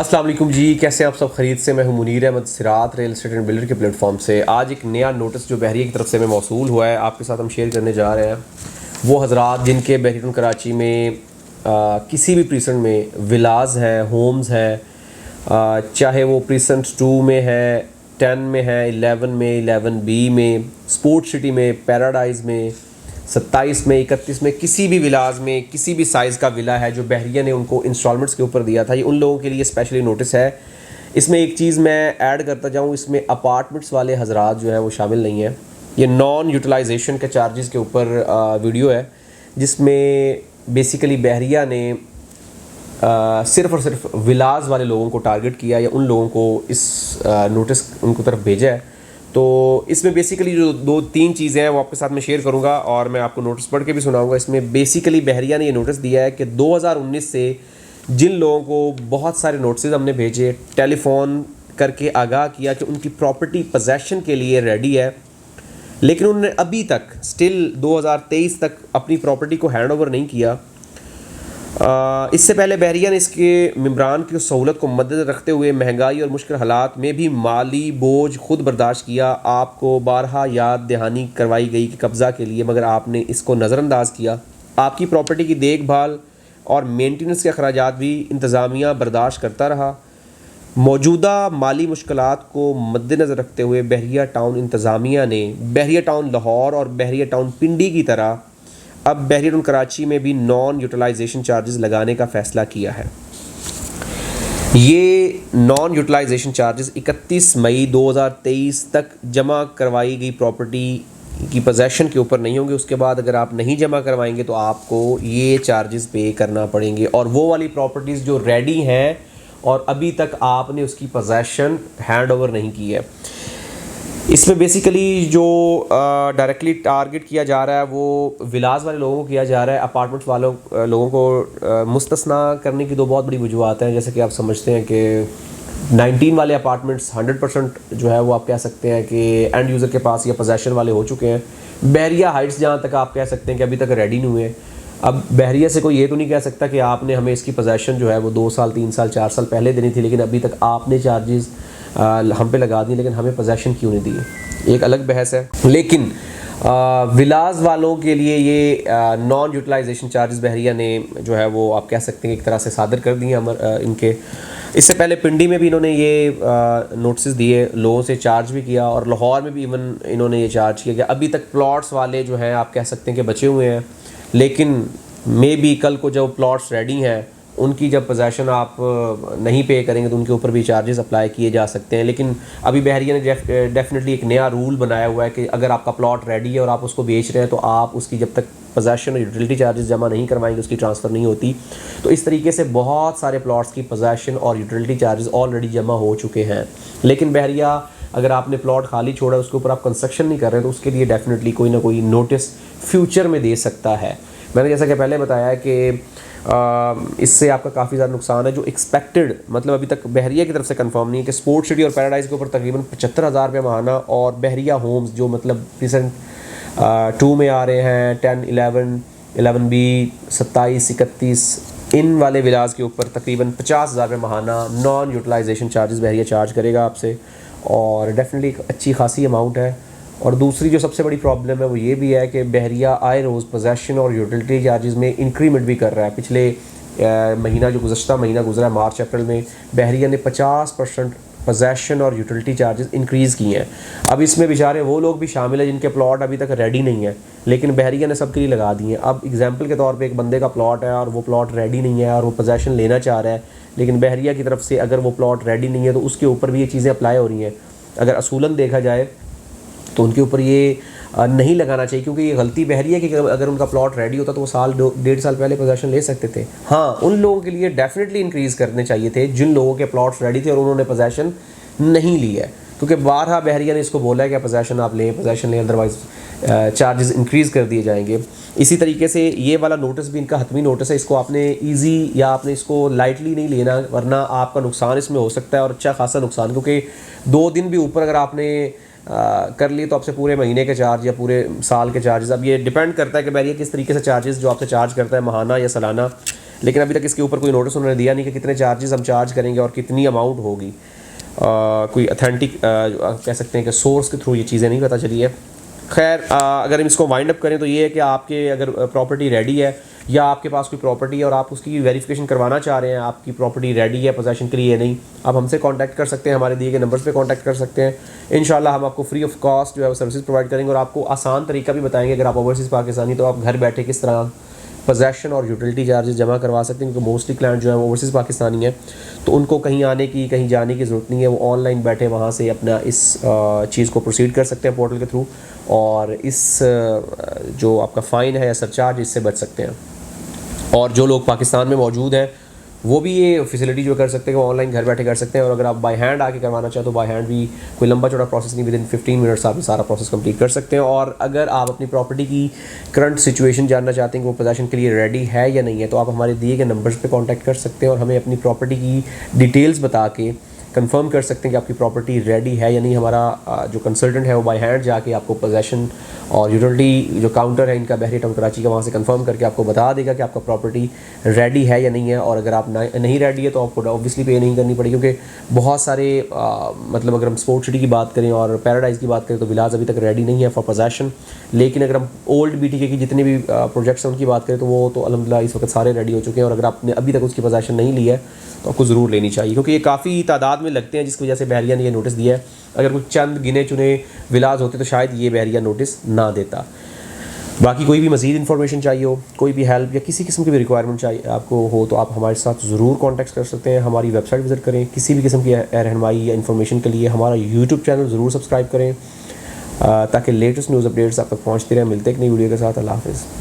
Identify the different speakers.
Speaker 1: अस्सलाम वालेकुम जी, कैसे आप सब? खरीद से मैं हूं मुनीर अहमद सिरात रियल एस्टेट एंड बिल्डर के प्लेटफॉर्म से। आज एक नया नोटिस जो बहरिया की तरफ से हमें मौसूल हुआ है आपके साथ हम शेयर करने जा रहे हैं। वो हज़रात जिनके बहरीन कराची में किसी भी प्रीसेंट में विलाज हैं, होम्स हैं, चाहे वो प्रीसेंट 2 में है, 10 में है, 11 में, 11B में, स्पोर्ट सिटी में, पैराडाइज़ में, 27 में, 31 में, किसी भी विलाज में किसी भी साइज़ का विला है जो बहरिया ने उनको इंस्टॉलमेंट्स के ऊपर दिया था, ये उन लोगों के लिए स्पेशली नोटिस है। इसमें एक चीज़ मैं ऐड करता जाऊँ, इसमें अपार्टमेंट्स वाले हजरात जो हैं वो शामिल नहीं हैं। ये नॉन यूटिलाइजेशन के चार्जेस के ऊपर वीडियो है जिसमें बेसिकली बहरिया ने सिर्फ़ और सिर्फ विलाज वाले लोगों को टारगेट किया या उन लोगों को इस नोटिस उनको तरफ भेजा है। तो इसमें बेसिकली जो 2-3 चीज़ें हैं वो आपके साथ मैं शेयर करूंगा और मैं आपको नोटिस पढ़ के भी सुनाऊंगा। इसमें बेसिकली बहरिया ने ये नोटिस दिया है कि 2019 से जिन लोगों को बहुत सारे नोटिस हमने भेजे, टेलीफोन करके आगाह किया कि उनकी प्रॉपर्टी पोजेसन के लिए रेडी है, लेकिन उन्होंने अभी तक स्टिल 2023 तक अपनी प्रॉपर्टी को हैंड ओवर नहीं किया। इससे पहले बहरिया ने इसके मेम्बरान की सहूलत को मद्देनज़र रखते हुए महंगाई और मुश्किल हालात में भी माली बोझ खुद बर्दाश्त किया। आपको बारहा याद दहानी करवाई गई कि कब्ज़ा के लिए, मगर आपने इसको नज़रअंदाज किया। आपकी प्रॉपर्टी की देखभाल और मेंटेनेंस के अखराजात भी इंतज़ामिया बर्दाश्त करता रहा। मौजूदा माली मुश्किलात को मद्देनज़र रखते हुए बहरिया टाउन इंतज़ामिया ने बहरिया टाउन लाहौर और बहरिया टाउन पिंडी की तरह अब बहरिया टाउन कराची में भी नॉन यूटिलाइजेशन चार्जेस लगाने का फ़ैसला किया है। ये नॉन यूटिलाइजेशन चार्जेस 31 मई 2023 तक जमा करवाई गई प्रॉपर्टी की पोजेसन के ऊपर नहीं होंगे। उसके बाद अगर आप नहीं जमा करवाएंगे तो आपको ये चार्जेस पे करना पड़ेंगे। और वो वाली प्रॉपर्टीज़ जो रेडी हैं और अभी तक आपने उसकी पोजेसन हैंड ओवर नहीं की है। इसमें बेसिकली जो डायरेक्टली टारगेट किया जा रहा है वो विलास वाले लोगों को किया जा रहा है। अपार्टमेंट्स वालों लोगों को मुस्तस्ना करने की दो बहुत बड़ी वजूहत हैं। जैसे कि आप समझते हैं कि 19 वाले अपार्टमेंट्स 100% जो है वो आप कह सकते हैं कि एंड यूज़र के पास या पोजेसन वाले हो चुके हैं। बहरिया हाइट्स जहाँ तक आप कह सकते हैं कि अभी तक रेडी नहीं हुए। अब बहरिया से कोई ये तो नहीं कह सकता कि आपने हमें इसकी पोजेसन जो है वो 2 साल, 3 साल, 4 साल पहले देनी थी, लेकिन अभी तक आपने चार्जेस हम पे लगा दी, लेकिन हमें पोजेसन क्यों नहीं दी, एक अलग बहस है। लेकिन विलाज वालों के लिए ये नॉन यूटिलाइजेशन चार्जेस बहरिया ने जो है वो आप कह सकते हैं एक तरह से सादर कर दिए इनके। इससे पहले पिंडी में भी इन्होंने ये नोटिस दिए, लोगों से चार्ज भी किया, और लाहौर में भी इवन इन्होंने ये चार्ज किया कि अभी तक प्लॉट्स वाले जो हैं आप कह सकते हैं कि बचे हुए हैं, लेकिन मे बी कल को जब प्लॉट्स रेडी हैं उनकी जब पोजेसन आप नहीं पे करेंगे तो उनके ऊपर भी चार्जेस अप्लाई किए जा सकते हैं। लेकिन अभी बहरिया ने डेफिनेटली एक नया रूल बनाया हुआ है कि अगर आपका प्लॉट रेडी है और आप उसको बेच रहे हैं तो आप उसकी जब तक पोजेसन और यूटिलिटी चार्जेस जमा नहीं करवाएंगे उसकी ट्रांसफ़र नहीं होती। तो इस तरीके से बहुत सारे प्लॉट्स की पोजेसन और यूटिलिटी चार्जेस ऑलरेडी जमा हो चुके हैं। लेकिन बहरिया अगर आपने प्लॉट खाली छोड़ा उसके ऊपर आप कंस्ट्रक्शन नहीं कर रहे तो उसके लिए डेफिनेटली कोई ना कोई नोटिस फ्यूचर में दे सकता है। मैंने जैसा कि पहले बताया कि इससे आपका काफ़ी ज़्यादा नुकसान है। जो एक्सपेक्टेड मतलब अभी तक बहरिया की तरफ से कंफर्म नहीं है कि स्पोर्ट सिटी और पैराडाइज़ के ऊपर तकरीबन 75,000 रुपये माहाना, और बहरिया होम्स जो मतलब रिसेंट 2 में आ रहे हैं, 10, 11, 11B, 27, 31, इन वाले विलास के ऊपर तकरीबन 50,000 रुपये माहाना नॉन यूटिलाइजेशन चार्जेस बहरिया चार्ज करेगा आपसे, और डेफिनेटली एक अच्छी खासी अमाउंट है। और दूसरी जो सबसे बड़ी प्रॉब्लम है वो ये भी है कि बहरिया आए रोज़ पोजेसन और यूटिलिटी चार्जेस में इंक्रीमेंट भी कर रहा है। पिछले महीना जो गुज़श्ता महीना गुजरा है मार्च अप्रैल में, बहरिया ने 50% पोजेसन और यूटिलिटी चार्जेस इंक्रीज़ किए हैं। अब इसमें बेचारे वो लोग भी शामिल हैं जिनके प्लॉट अभी तक रेडी नहीं है, लेकिन बहरिया ने सबके लिए लगा दिए हैं। अब एग्जांपल के तौर पे एक बंदे का प्लॉट है और वो प्लॉट रेडी नहीं है और वो पोजेसन लेना चाह रहा है, लेकिन बहरिया की तरफ से अगर वो प्लॉट रेडी नहीं है तो उसके ऊपर भी ये चीज़ें अप्लाई हो रही हैं। अगर असूलन देखा जाए तो उनके ऊपर ये नहीं लगाना चाहिए, क्योंकि ये गलती बहरिया की। अगर उनका प्लॉट रेडी होता तो वो साल 1.5 साल पहले पोजेसन ले सकते थे। हाँ, उन लोगों के लिए डेफिनेटली इंक्रीज़ करने चाहिए थे जिन लोगों के प्लॉट्स रेडी थे और उन्होंने पोजेसन नहीं ली है, क्योंकि बारहा बहरिया ने इसको बोला है कि पोजेसन आप लें, पोजेसन लें, अदरवाइज़ चार्जेस इंक्रीज़ कर दिए जाएंगे। इसी तरीके से ये वाला नोटिस भी इनका हतमी नोटिस है, इसको आपने ईजी या आपने इसको लाइटली नहीं लेना, वरना आपका नुकसान इसमें हो सकता है, और अच्छा खासा नुकसान, क्योंकि 2 दिन भी ऊपर अगर आपने कर लिए तो आपसे पूरे महीने के चार्ज या पूरे साल के चार्जेस, अब ये डिपेंड करता है कि बहरिया किस तरीके से चार्जेस जो आपसे चार्ज करता है माहाना या सालाना, लेकिन अभी तक इसके ऊपर कोई नोटिस उन्होंने दिया नहीं कि कितने चार्जेस हम चार्ज करेंगे और कितनी अमाउंट होगी। कोई अथेंटिक कह सकते हैं कि सोर्स के थ्रू ये चीज़ें नहीं पता चली है। खैर अगर हम इसको वाइंड अप करें तो ये है कि आपके अगर प्रॉपर्टी रेडी है या आपके पास कोई प्रॉपर्टी है और आप उसकी वेरिफिकेशन करवाना चाह रहे हैं, आपकी प्रॉपर्टी रेडी है पोजेसन के लिए या नहीं, आप हमसे कांटेक्ट कर सकते हैं, हमारे दिए गए नंबर्स पे कांटेक्ट कर सकते हैं। इंशाल्लाह हम आपको फ्री ऑफ कॉस्ट जो है वो सर्विस प्रोवाइड करेंगे और आपको आसान तरीका भी बताएंगे। अगर आप ओवरसीज़ पाकिस्तानी तो आप घर बैठे किस तरह पोजेसन और यूटिलिटी चार्जेस जमा करवा सकते हैं, क्योंकि मोस्टली क्लाइंट जो है वो ओवरसीज़ पाकिस्तानी है, तो उनको कहीं आने की कहीं जाने की ज़रूरत नहीं है। वो ऑनलाइन बैठे वहाँ से अपना इस चीज़ को प्रोसीड कर सकते हैं पोर्टल के थ्रू, और इस जो आपका फ़ाइन है या सरचार्ज इससे बच सकते हैं। और जो लोग पाकिस्तान में मौजूद हैं वो भी ये फैसिलिटी जो कर सकते हैं वो ऑनलाइन घर बैठे कर सकते हैं। और अगर आप बाय हैंड आके करवाना चाहें तो बाय हैंड भी कोई लंबा चौड़ा प्रोसेस नहीं, विदिन 15 मिनट्स आप सारा प्रोसेस कंप्लीट कर सकते हैं। और अगर आप अपनी प्रॉपर्टी की करंट सिचुएशन जानना चाहते हैं कि वो पोजेसन के लिए रेडी है या नहीं है, तो आप हमारे दिए गए नंबर्स पे कांटेक्ट कर सकते हैं और हमें अपनी प्रॉपर्टी की डिटेल्स बता के कंफर्म कर सकते हैं कि आपकी प्रॉपर्टी रेडी है या नहीं। हमारा जो कंसल्टेंट है वो बाय हैंड जाके आपको पोजेसन और यूटिलिटी जो काउंटर है इनका बहरी टाउन कराची का, वहाँ से कंफर्म करके आपको बता देगा कि आपका प्रॉपर्टी रेडी है या नहीं है। और अगर आप नहीं रेडी है तो आपको ऑब्वियसली पे नहीं करनी पड़ेगी, क्योंकि बहुत सारे मतलब अगर हम स्पोर्ट सिटी की बात करें और पैराडाइज़ की बात करें तो विलास अभी तक रेडी नहीं है फॉर पोजेसन। लेकिन अगर हम ओल्ड BTK की जितने भी प्रोजेक्ट्स हैं उनकी बात करें तो वो तो अल्हम्दुलिल्लाह इस वक्त सारे रेडी हो चुके हैं। और अगर आपने अभी तक उसकी पोजेसन नहीं ली है तो आपको ज़रूर लेनी चाहिए, क्योंकि ये काफ़ी तादाद में लगते हैं, जिसकी वजह से बहरिया ने ये नोटिस दिया है। अगर कुछ चंद गिने चुने विलाज होते तो शायद ये बहरिया नोटिस ना देता। बाकी कोई भी मज़ीद इन्फॉर्मेशन चाहिए हो, कोई भी हेल्प या किसी किस्म की भी रिक्वायरमेंट चाहिए आपको हो, तो आप हमारे साथ ज़रूर कॉन्टैक्ट कर सकते हैं। हमारी वेबसाइट विज़िट करें, किसी भी किस्म की रहनुमाई या इन्फॉर्मेशन के लिए हमारा यूट्यूब चैनल ज़रूर सब्सक्राइब करें ताकि लेटेस्ट न्यूज़ अपडेट्स आप तक पहुँचती रहें। मिलते हैं एक नई वीडियो के साथ। अल्लाह हाफ़िज़।